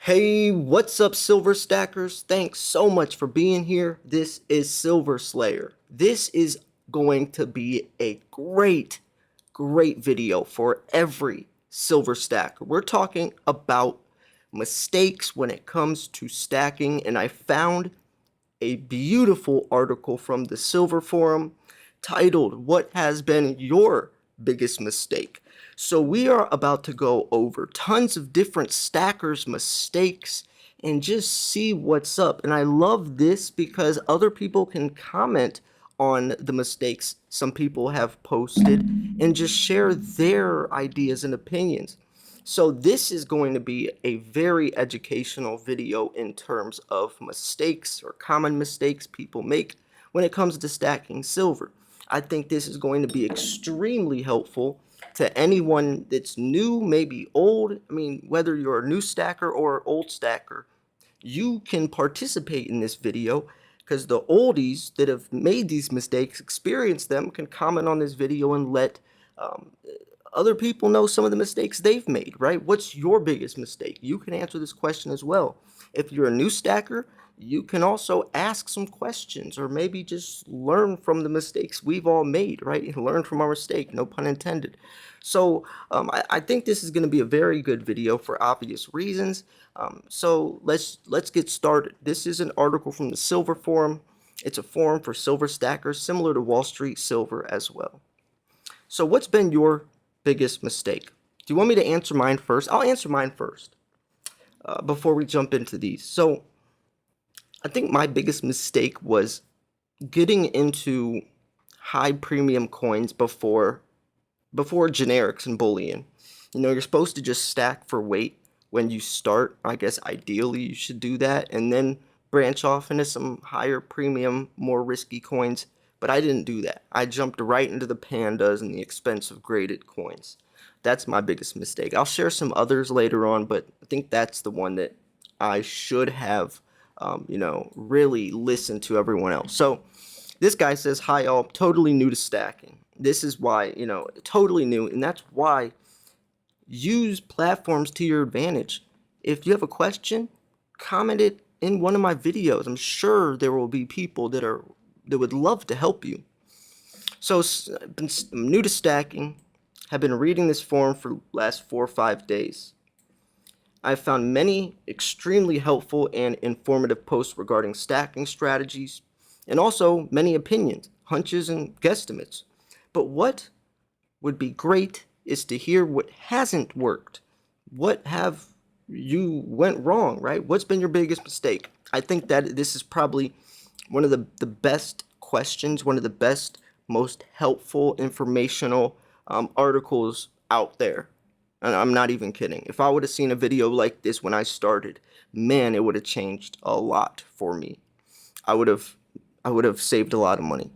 Hey, what's up, Silver Stackers? Thanks so much for being here. This is Silver Slayer. This is going to be a great video for every Silver Stacker. We're talking about mistakes when it comes to stacking, and I found a beautiful article from the Silver Forum titled, "What has been your biggest mistake?" So we are about to go over tons of different stackers' mistakes and just see what's up. And I love this because other people can comment on the mistakes some people have posted and just share their ideas and opinions. So this is going to be a very educational video in terms of mistakes or common mistakes people make when it comes to stacking silver. I think this is going to be extremely helpful to anyone that's new, maybe old. I mean, whether you're a new stacker or old stacker, you can participate in this video because the oldies that have made these mistakes, experienced them, can comment on this video and let other people know some of the mistakes they've made, right? What's your biggest mistake? You can answer this question as well. If you're a new stacker, you can also ask some questions or maybe just learn from the mistakes we've all made, right? Learn from our mistake, no pun intended. So I think this is going to be a very good video for obvious reasons. So let's get started. This is an article from the Silver Forum. It's a forum for silver stackers, similar to Wall Street Silver as well. So what's been your biggest mistake? Do you want me to answer mine first? I'll answer mine first before we jump into these. So I think my biggest mistake was getting into high premium coins before generics and bullion. You know, you're supposed to just stack for weight when you start. I guess ideally you should do that and then branch off into some higher premium, more risky coins. But I didn't do that. I jumped right into the pandas and the expensive graded coins. That's my biggest mistake. I'll share some others later on, but I think that's the one that I should have, really listened to everyone else. So this guy says, "Hi all, totally new to stacking." This is why, totally new, and that's why use platforms to your advantage. If you have a question, comment it in one of my videos. I'm sure there will be people that would love to help you. So I'm new to stacking, have been reading this forum for the last 4 or 5 days. I've found many extremely helpful and informative posts regarding stacking strategies, and also many opinions, hunches, and guesstimates. But what would be great is to hear what hasn't worked. What have you went wrong, right? What's been your biggest mistake? I think that this is probably one of the best questions, one of the best, most helpful, informational articles out there. And I'm not even kidding. If I would have seen a video like this when I started, man, it would have changed a lot for me. I would have saved a lot of money.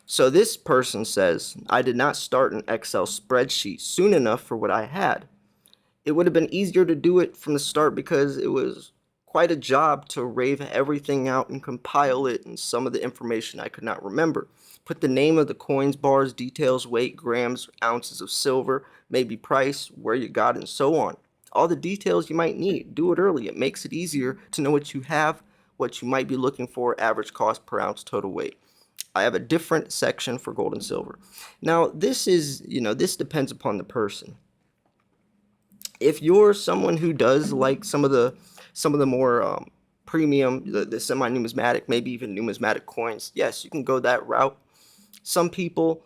So this person says, "I did not start an Excel spreadsheet soon enough for what I had. It would have been easier to do it from the start because it was quite a job to rave everything out and compile it, and some of the information I could not remember. Put the name of the coins, bars, details, weight, grams, ounces of silver, maybe price, where you got it, and so on. All the details you might need. Do it early. It makes it easier to know what you have, what you might be looking for, average cost per ounce, total weight. I have a different section for gold and silver." Now, this is, this depends upon the person. If you're someone who does like some of the more premium, the semi-numismatic, maybe even numismatic coins, yes, you can go that route. Some people,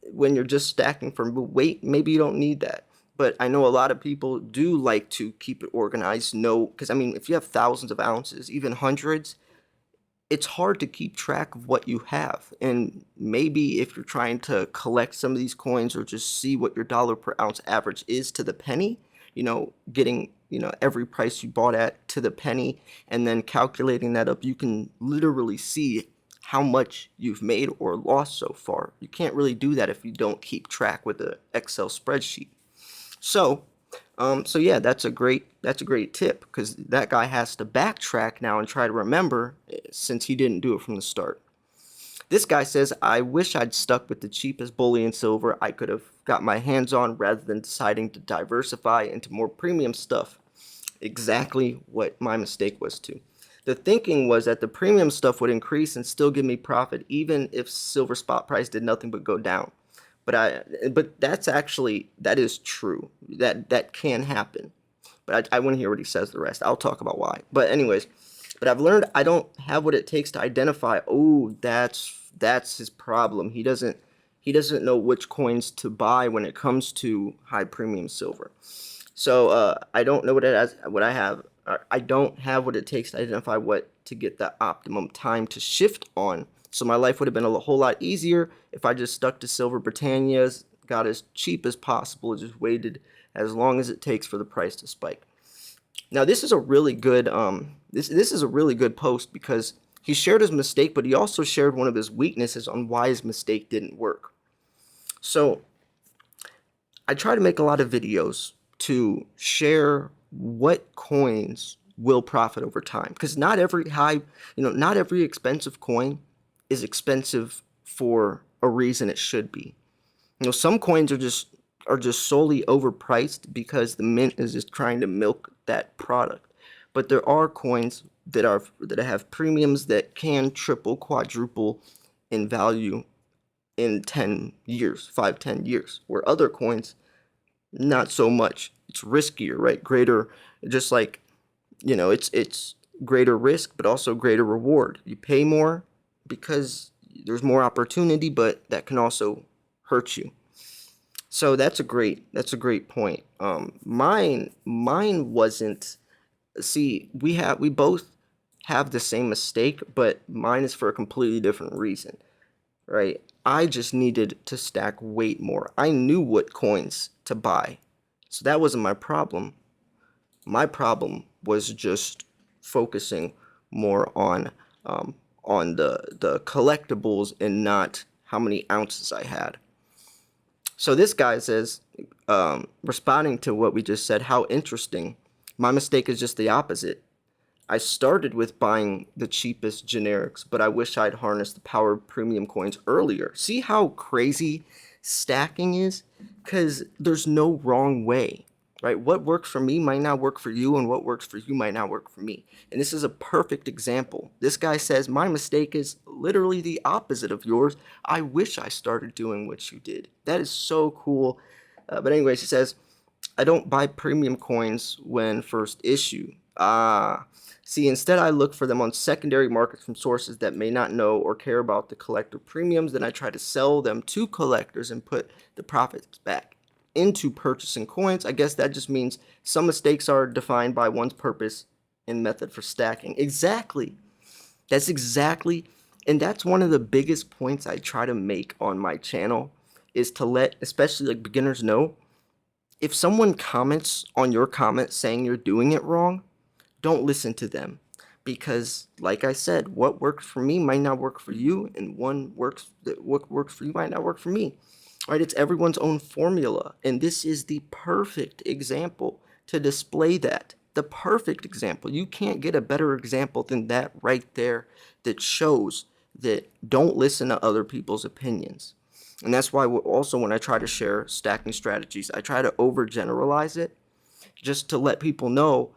when you're just stacking for weight, maybe you don't need that. But I know a lot of people do like to keep it organized. No, because I mean, if you have thousands of ounces, even hundreds, it's hard to keep track of what you have. And maybe if you're trying to collect some of these coins or just see what your dollar per ounce average is to the penny, getting, every price you bought at to the penny and then calculating that up, you can literally see how much you've made or lost so far. You can't really do that if you don't keep track with the Excel spreadsheet. So yeah, that's a great tip because that guy has to backtrack now and try to remember since he didn't do it from the start. This guy says, "I wish I'd stuck with the cheapest bullion silver I could have got my hands on rather than deciding to diversify into more premium stuff. exactly what my mistake was too. The thinking was that the premium stuff would increase and still give me profit, even if silver spot price did nothing but go down. But that is true. That can happen. But I want to hear what he says the rest. I'll talk about why. But anyways, but I've learned I don't have what it takes to identify. Oh, that's his problem. He doesn't know which coins to buy when it comes to high premium silver. So I don't know what I have. I don't have what it takes to identify what to get the optimum time to shift on. So my life would have been a whole lot easier if I just stuck to Silver Britannias, got as cheap as possible, just waited as long as it takes for the price to spike. Now this is a really good this is a really good post because he shared his mistake, but he also shared one of his weaknesses on why his mistake didn't work. So I try to make a lot of videos to share what coins will profit over time, because not every expensive coin is expensive for a reason it should be. Some coins are just solely overpriced because the mint is just trying to milk that product. But there are coins that have premiums that can triple, quadruple in value in 10 years, 5, 10 years, where other coins not so much. It's riskier, right? Greater, just like, it's greater risk, but also greater reward. You pay more because there's more opportunity, but that can also hurt you. So that's a great point. Mine wasn't. See, we both have the same mistake, but mine is for a completely different reason, right? I just needed to stack weight more. I knew what coins to buy. So that wasn't my problem. My problem was just focusing more on the collectibles and not how many ounces I had. So this guy says, responding to what we just said, how interesting. My mistake is just the opposite. I started with buying the cheapest generics, but I wish I'd harnessed the power of premium coins earlier. See how crazy stacking is? Because there's no wrong way, right? What works for me might not work for you, and what works for you might not work for me. And this is a perfect example. This guy says, my mistake is literally the opposite of yours. I wish I started doing what you did. That is so cool. But anyways, he says, I don't buy premium coins when first issue. See, instead I look for them on secondary markets from sources that may not know or care about the collector premiums. Then I try to sell them to collectors and put the profits back into purchasing coins. I guess that just means some mistakes are defined by one's purpose and method for stacking. Exactly. That's exactly, and that's one of the biggest points I try to make on my channel, is to let especially like beginners know, if someone comments on your comment saying you're doing it wrong, don't listen to them, because like I said, what works for me might not work for you, and what works for you might not work for me. Right? It's everyone's own formula, and this is the perfect example to display that. The perfect example. You can't get a better example than that right there, that shows that don't listen to other people's opinions. And that's why also when I try to share stacking strategies, I try to overgeneralize it just to let people know,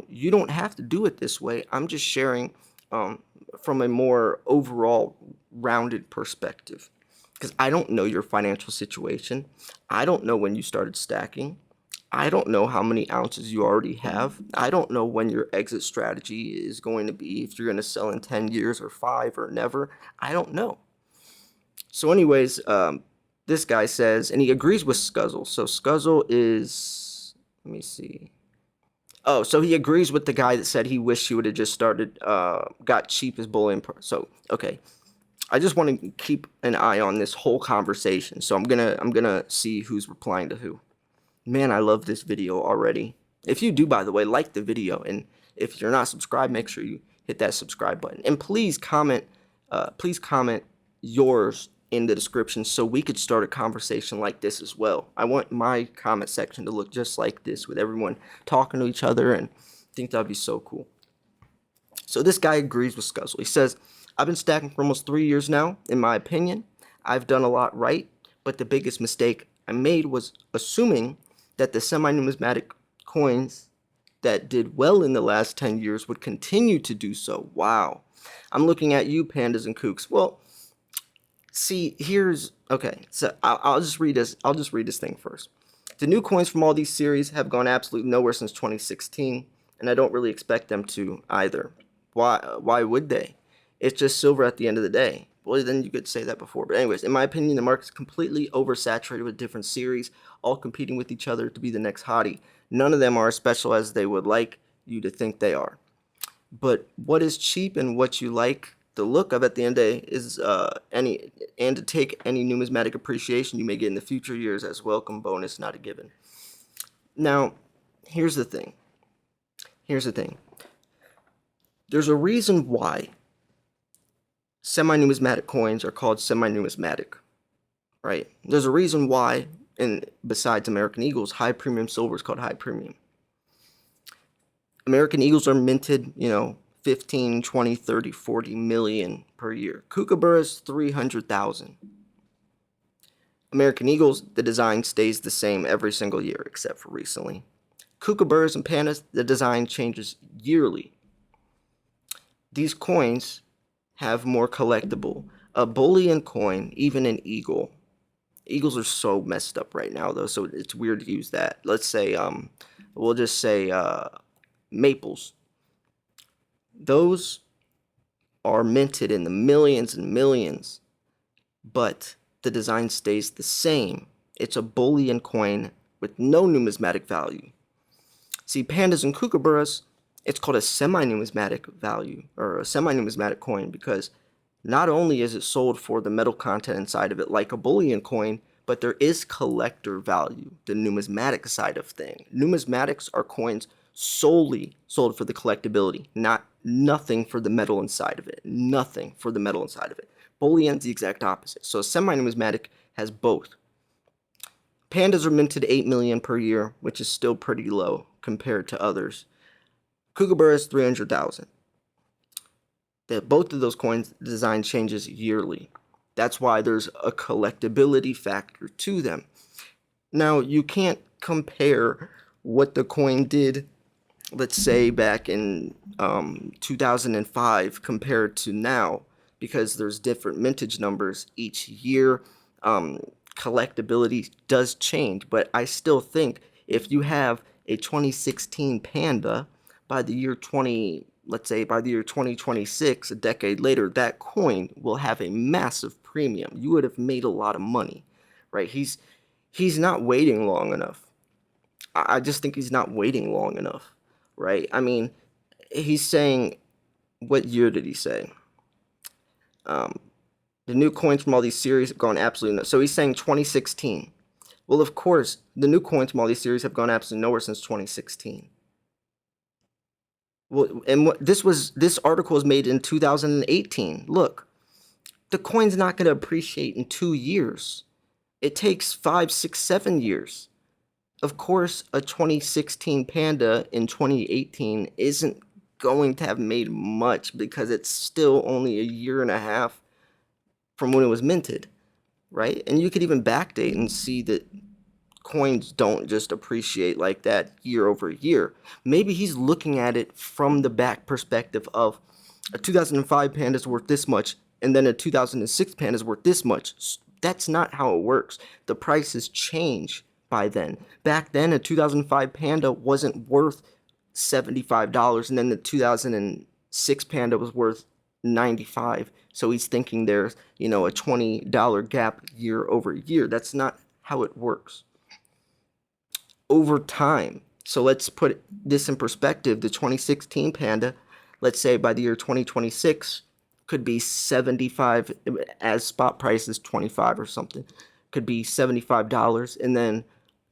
you don't have to do it this way. I'm just sharing from a more overall rounded perspective, because I don't know your financial situation. I don't know when you started stacking. I don't know how many ounces you already have. I don't know when your exit strategy is going to be, if you're going to sell in 10 years or 5 or never. I don't know. So anyways, this guy says, and he agrees with Scuzzle. So Scuzzle is, let me see. Oh, so he agrees with the guy that said he wished he would have just started, got cheap as bullion. So, okay. I just want to keep an eye on this whole conversation. So I'm gonna see who's replying to who. Man, I love this video already. If you do, by the way, like the video, and if you're not subscribed, make sure you hit that subscribe button. And please comment yours in the description so we could start a conversation like this as well. I want my comment section to look just like this, with everyone talking to each other, and I think that'd be so cool. So this guy agrees with Scuzzle. He says, I've been stacking for almost 3 years now. In my opinion, I've done a lot right, but the biggest mistake I made was assuming that the semi-numismatic coins that did well in the last 10 years would continue to do so. Wow. I'm looking at you, pandas and kooks. Well, see, okay. So I'll just read this. I'll just read this thing first. The new coins from all these series have gone absolutely nowhere since 2016, and I don't really expect them to either. Why would they? It's just silver at the end of the day. Well, then you could say that before. But anyways, in my opinion, the market's completely oversaturated with different series, all competing with each other to be the next hottie. None of them are as special as they would like you to think they are. But what is cheap and what you like the look of at the end of the day is to take any numismatic appreciation you may get in the future years as welcome bonus, not a given. Now, here's the thing. There's a reason why semi-numismatic coins are called semi-numismatic, right? There's a reason why, and besides American Eagles, high premium silver is called high premium. American Eagles are minted, 15, 20, 30, 40 million per year. Kookaburras, 300,000. American Eagles, the design stays the same every single year except for recently. Kookaburras and pandas, the design changes yearly. These coins have more collectible. A bullion coin, even an eagle. Eagles are so messed up right now, though, so it's weird to use that. Let's say, we'll just say maples. Those are minted in the millions and millions, but the design stays the same. It's a bullion coin with no numismatic value. See, pandas and kookaburras, it's called a semi-numismatic value, or a semi-numismatic coin, because not only is it sold for the metal content inside of it like a bullion coin, but there is collector value, the numismatic side of thing. Numismatics are coins solely sold for the collectability, nothing for the metal inside of it. Nothing for the metal inside of it. Bullion's the exact opposite. So semi-numismatic has both. Pandas are minted 8 million per year, which is still pretty low compared to others. Kookaburras, 300,000. Both of those coins, the design changes yearly. That's why there's a collectability factor to them. Now, you can't compare what the coin did, let's say, back in 2005 compared to now, because there's different mintage numbers each year. Collectability does change, but I still think if you have a 2016 Panda, by the year 2026, a decade later, that coin will have a massive premium. You would have made a lot of money, right? He's not waiting long enough. I just think he's not waiting long enough, right? I mean, he's saying, what year did he say? The new coins from all these series have gone absolutely nowhere. So he's saying 2016. Well, of course, the new coins from all these series have gone absolutely nowhere since 2016. Well, and this article was made in 2018. Look, the coin's not going to appreciate in 2 years. It takes 5, 6, 7 years. Of course, a 2016 Panda in 2018 isn't going to have made much because it's still only a year and a half from when it was minted, right? And you could even backdate and see that coins don't just appreciate like that year over year. Maybe he's looking at it from the back perspective of a 2005 Panda is worth this much, and then a 2006 Panda is worth this much. That's not how it works. The prices change by then. Back then, a 2005 Panda wasn't worth $75, and then the 2006 Panda was worth $95. So he's thinking there's, a $20 gap year over year. That's not how it works. Over time. So let's put this in perspective. The 2016 Panda, let's say by the year 2026, could be 75, as spot price is 25 or something, could be $75, and then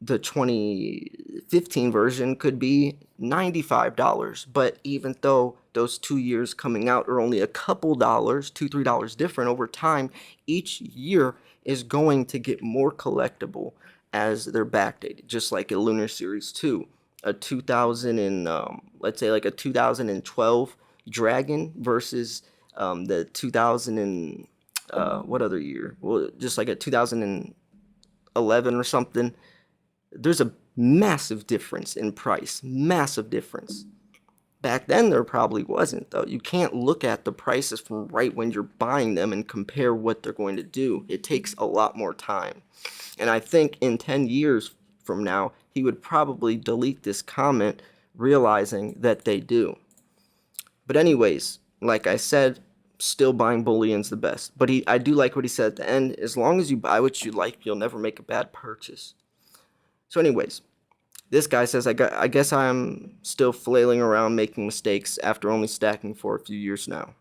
the 2015 version could be $95. But even though those 2 years coming out are only a couple dollars, $2, $3 different over time, each year is going to get more collectible as they're backdated, just like a Lunar Series 2. A 2000 and let's say like a 2012 Dragon versus the 2000 and what other year? Well, just like a 2011 or something. There's a Massive difference in price. Massive difference. Back then, there probably wasn't, though. You can't look at the prices from right when you're buying them and compare what they're going to do. It takes a lot more time. And I think in 10 years from now, he would probably delete this comment, realizing that they do. But anyways, like I said, still buying bullion's the best. But I do like what he said at the end. As long as you buy what you like, you'll never make a bad purchase. So anyways, this guy says, I guess I'm still flailing around making mistakes after only stacking for a few years now.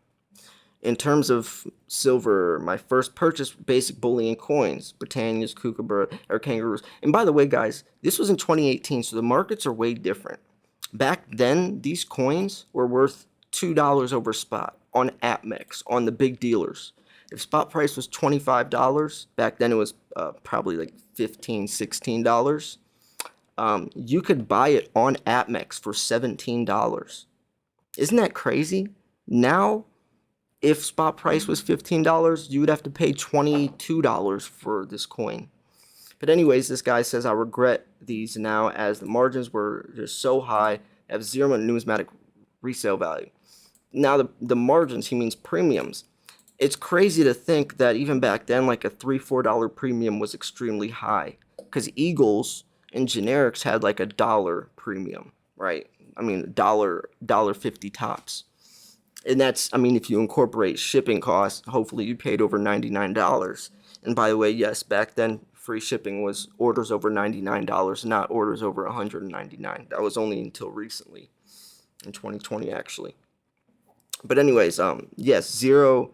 In terms of silver, my first purchase, basic bullion coins, Britannias, Kookaburra, or Kangaroos. And by the way, guys, this was in 2018, so the markets are way different. Back then, these coins were worth $2 over spot on AppMex, on the big dealers. If spot price was $25, back then it was probably like $15, $16. You could buy it on AppMex for $17. Isn't that crazy? Now, if spot price was $15, you would have to pay $22 for this coin. But anyways, this guy says, I regret these now as the margins were just so high, have zero numismatic resale value. Now, the margins, he means premiums. It's crazy to think that even back then, like a $3, $4 premium was extremely high. Because Eagles and generics had like a dollar premium, right? I mean, $1.50 tops. And that's, I mean, if you incorporate shipping costs, hopefully you paid over $99. And by the way, yes, back then, free shipping was orders over $99, not orders over $199. That was only until recently, in 2020, actually. But anyways, yes, zero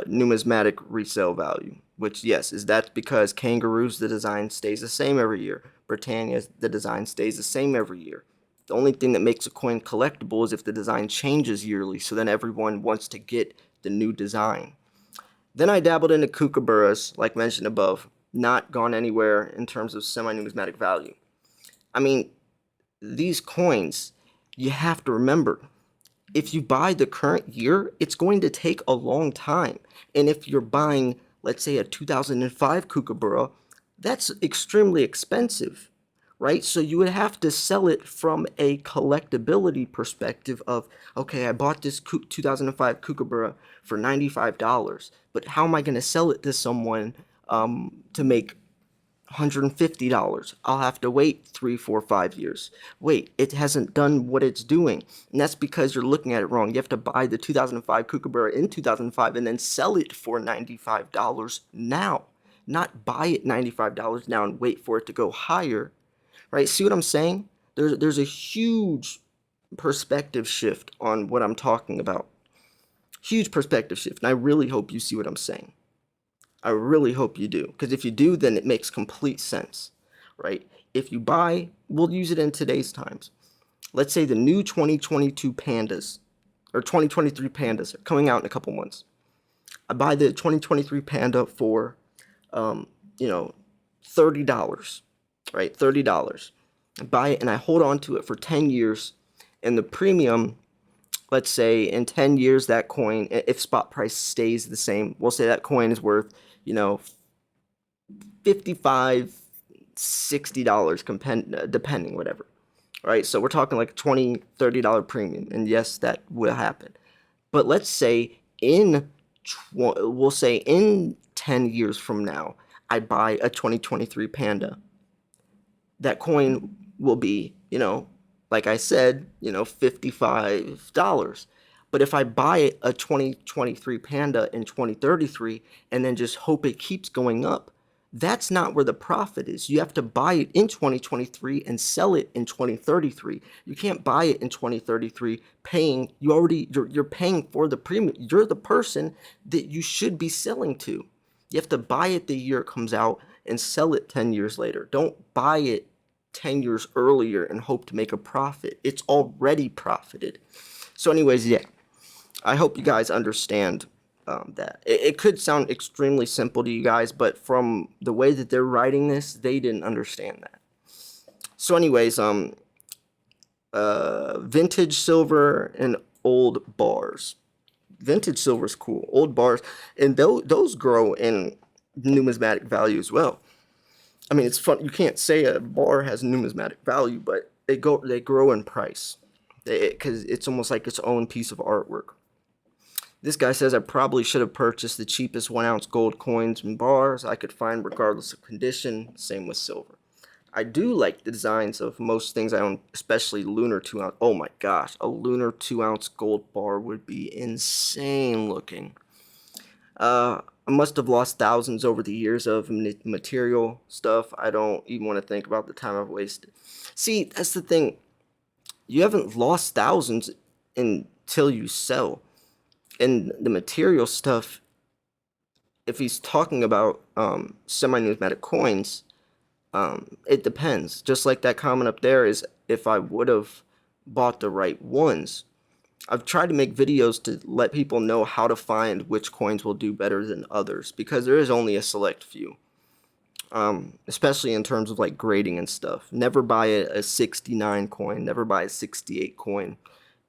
numismatic resale value, which, yes, is that because Kangaroos, the design stays the same every year. Britannia, the design stays the same every year. The only thing that makes a coin collectible is if the design changes yearly, so then everyone wants to get the new design. Then I dabbled into Kookaburras, like mentioned above, not gone anywhere in terms of semi-numismatic value. I mean, these coins, you have to remember, if you buy the current year, it's going to take a long time. And if you're buying, let's say, a 2005 Kookaburra, that's extremely expensive, right? So you would have to sell it from a collectability perspective of, okay, I bought this 2005 Kookaburra for $95, but how am I going to sell it to someone to make $150? I'll have to wait 3, 4, 5 years. Wait, it hasn't done what it's doing. And that's because you're looking at it wrong. You have to buy the 2005 Kookaburra in 2005 and then sell it for $95 now. Not buy it $95 now and wait for it to go higher. Right? See what I'm saying? There's a huge perspective shift on what I'm talking about. Huge perspective shift. And I really hope you see what I'm saying. I really hope you do, because if you do, then it makes complete sense, right? If you buy, we'll use it in today's times. Let's say the new 2022 Pandas, or 2023 Pandas are coming out in a couple months. I buy the 2023 Panda for, $30, right? $30. I buy it and I hold on to it for 10 years, and the premium, let's say in 10 years, that coin, if spot price stays the same, we'll say that coin is worth, $55, $60, depending, whatever. Right? So we're talking like $20, $30 premium. And yes, that will happen. But let's say we'll say in 10 years from now, I buy a 2023 Panda. That coin will be, like I said, $55. But if I buy a 2023 Panda in 2033 and then just hope it keeps going up, that's not where the profit is. You have to buy it in 2023 and sell it in 2033. You can't buy it in 2033 paying, you're paying for the premium. You're the person that you should be selling to. You have to buy it the year it comes out and sell it 10 years later. Don't buy it 10 years earlier and hope to make a profit. It's already profited. So anyways, yeah, I hope you guys understand that. It could sound extremely simple to you guys, but from the way that they're writing this, they didn't understand that. So anyways, vintage silver and old bars. Vintage silver is cool. Old bars, and those grow in numismatic value as well. I mean, it's fun. You can't say a bar has numismatic value, but they grow in price. Because it's almost like its own piece of artwork. This guy says I probably should have purchased the cheapest 1 ounce gold coins and bars I could find regardless of condition. Same with silver. I do like the designs of most things I own, especially lunar 2 ounce. Oh my gosh, a lunar 2 ounce gold bar would be insane looking. I must have lost thousands over the years of material stuff. I don't even want to think about the time I've wasted. See, that's the thing. You haven't lost thousands until you sell. And the material stuff, if he's talking about semi-numismatic coins, it depends. Just like that comment up there is if I would have bought the right ones. I've tried to make videos to let people know how to find which coins will do better than others because there is only a select few. Especially in terms of like grading and stuff. Never buy a 69 coin, never buy a 68 coin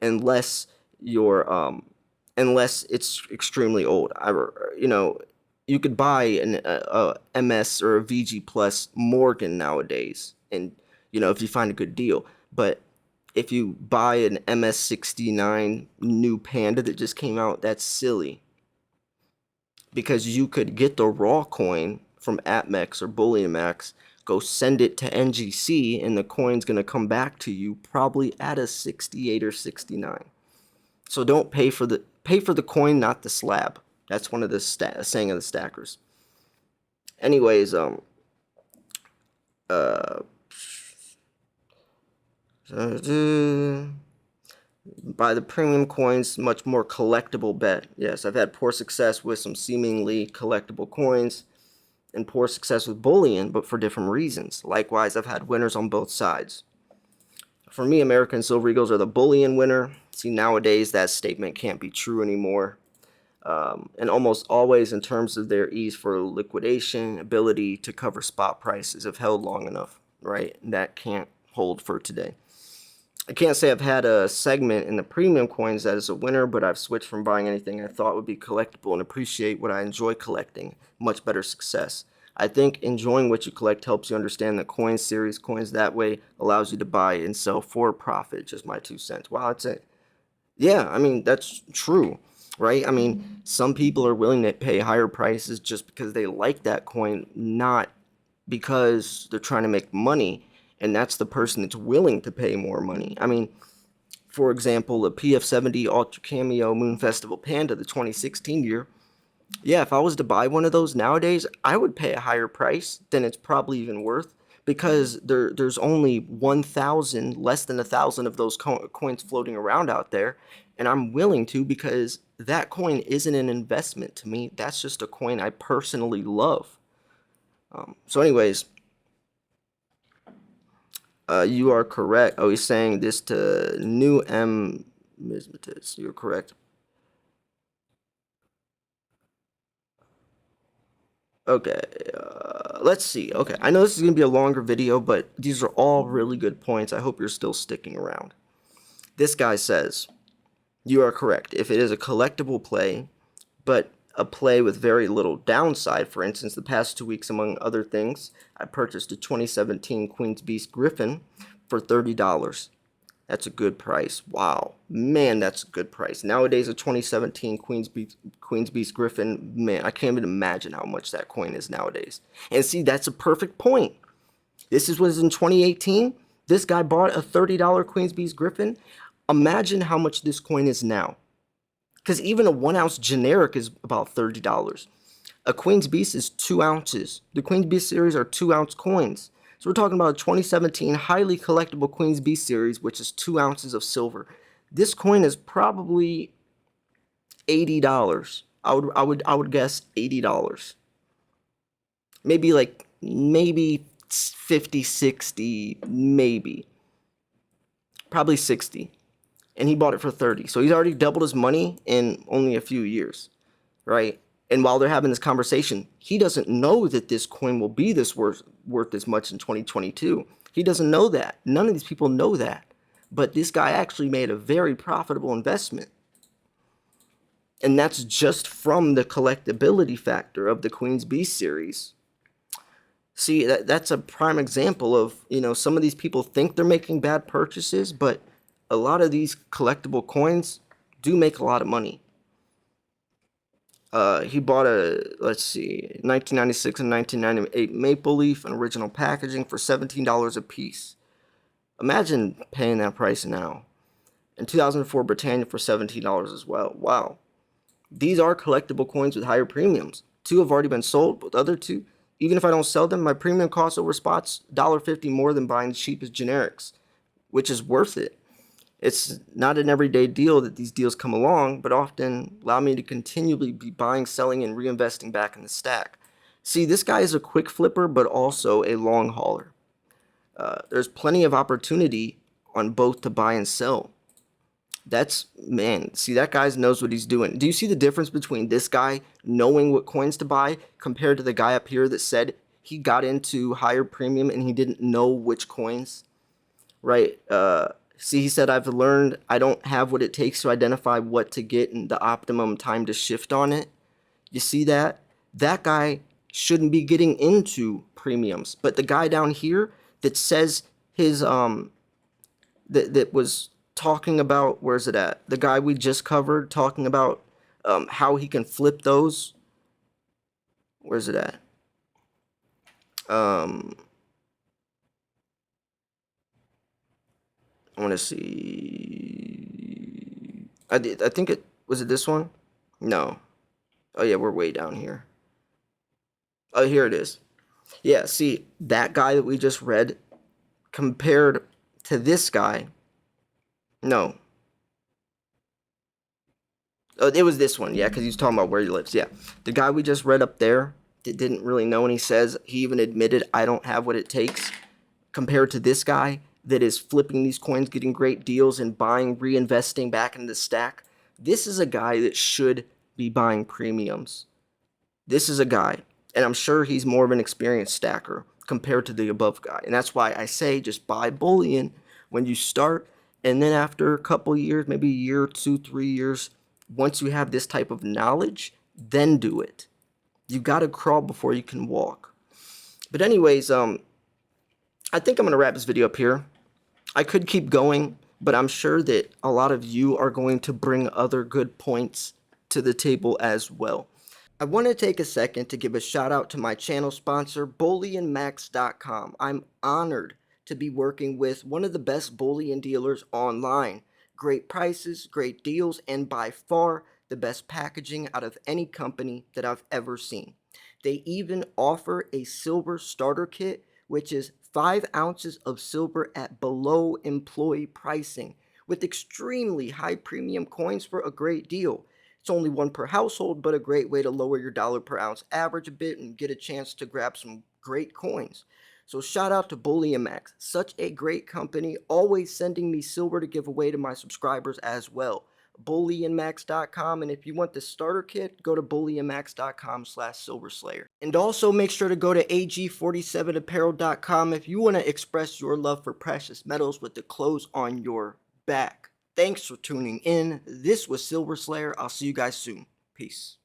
unless unless it's extremely old. You could buy a MS or a VG Plus Morgan nowadays, and if you find a good deal. But if you buy an MS69 new Panda that just came out, that's silly. Because you could get the raw coin from AppMex or BullionMax, go send it to NGC, and the coin's going to come back to you probably at a 68 or 69. So don't pay for the coin, not the slab. That's one of the saying of the stackers. Anyways, buy the premium coins, much more collectible bet. Yes, I've had poor success with some seemingly collectible coins and poor success with bullion, but for different reasons. Likewise, I've had winners on both sides. For me, American Silver Eagles are the bullion winner. See, nowadays that statement can't be true anymore. And almost always in terms of their ease for liquidation, ability to cover spot prices have held long enough, right? That can't hold for today. I can't say I've had a segment in the premium coins that is a winner, but I've switched from buying anything I thought would be collectible and appreciate what I enjoy collecting. Much better success. I think enjoying what you collect helps you understand the coin series. Coins that way allows you to buy and sell for profit. Just my 2 cents. Wow, that's it. Yeah, I mean, that's true, right? I mean, some people are willing to pay higher prices just because they like that coin, not because they're trying to make money. And that's the person that's willing to pay more money. I mean, for example, the PF70 Ultra Cameo Moon Festival Panda, the 2016 year. Yeah, if I was to buy one of those nowadays, I would pay a higher price than it's probably even worth because there's only 1,000, less than 1,000 of those coins floating around out there. And I'm willing to because that coin isn't an investment to me. That's just a coin I personally love. So anyways, you are correct. Oh, he's saying this to new M. You're correct. Okay, let's see. Okay, I know this is going to be a longer video, but these are all really good points. I hope you're still sticking around. This guy says, you are correct. If it is a collectible play, but a play with very little downside, for instance, the past 2 weeks, among other things, I purchased a 2017 Queen's Beast Griffin for $30. That's a good price. Wow. Man, that's a good price. Nowadays, a 2017 Queen's Beast Griffin, man, I can't even imagine how much that coin is nowadays. And see, that's a perfect point. This was in 2018. This guy bought a $30 Queen's Beast Griffin. Imagine how much this coin is now. Because even a 1 ounce generic is about $30. A Queen's Beast is 2 ounces. The Queen's Beast series are 2 ounce coins. So we're talking about a 2017 highly collectible Queen's Beast series, which is 2 ounces of silver. This coin is probably $80. I would guess $80. Maybe 50, 60, maybe. Probably 60. And he bought it for 30. So he's already doubled his money in only a few years, right? And while they're having this conversation, he doesn't know that this coin will be this worth this much in 2022. He doesn't know that. None of these people know that. But this guy actually made a very profitable investment. And that's just from the collectability factor of the Queen's Beast series. See, that's a prime example of, some of these people think they're making bad purchases, but a lot of these collectible coins do make a lot of money. He bought let's see, 1996 and 1998 Maple Leaf and original packaging for $17 a piece. Imagine paying that price now. And 2004 Britannia for $17 as well. Wow. These are collectible coins with higher premiums. Two have already been sold, but the other two, even if I don't sell them, my premium cost over spots $1.50 more than buying the cheapest generics, which is worth it. It's not an everyday deal that these deals come along, but often allow me to continually be buying, selling, and reinvesting back in the stack. See, this guy is a quick flipper, but also a long hauler. There's plenty of opportunity on both to buy and sell. Man, see, that guy knows what he's doing. Do you see the difference between this guy knowing what coins to buy compared to the guy up here that said he got into higher premium and he didn't know which coins? Right? See, he said, I've learned I don't have what it takes to identify what to get and the optimum time to shift on it. You see that? That guy shouldn't be getting into premiums. But the guy down here that says his, that was talking about, where's it at? The guy we just covered talking about how he can flip those. Where's it at? I want to see. I think it was it this one? No. Oh yeah, we're way down here. Oh, here it is. Yeah, see, that guy that we just read compared to this guy. No. Oh, it was this one, yeah, because he was talking about where he lives. Yeah, the guy we just read up there that didn't really know, and he says he even admitted I don't have what it takes. Compared to this guy that is flipping these coins, getting great deals, and buying, reinvesting back in the stack. This is a guy that should be buying premiums. This is a guy, and I'm sure he's more of an experienced stacker compared to the above guy. And that's why I say just buy bullion when you start, and then after a couple years, maybe a year, 2, 3 years, once you have this type of knowledge, then do it. You got to crawl before you can walk. But anyways, I think I'm going to wrap this video up here. I could keep going, but I'm sure that a lot of you are going to bring other good points to the table as well. I want to take a second to give a shout out to my channel sponsor, bullionmax.com. I'm honored to be working with one of the best bullion dealers online. Great prices, great deals, and by far the best packaging out of any company that I've ever seen. They even offer a silver starter kit, which is 5 ounces of silver at below employee pricing with extremely high premium coins for a great deal. It's only one per household, but a great way to lower your dollar per ounce average a bit and get a chance to grab some great coins. So shout out to Bullion Max, such a great company, always sending me silver to give away to my subscribers as well. bullionmax.com, and if you want the starter kit, go to bullionmax.com/silverslayer. And also make sure to go to ag47apparel.com if you want to express your love for precious metals with the clothes on your back. Thanks for tuning in. This was Silver Slayer. I'll see you guys soon. Peace.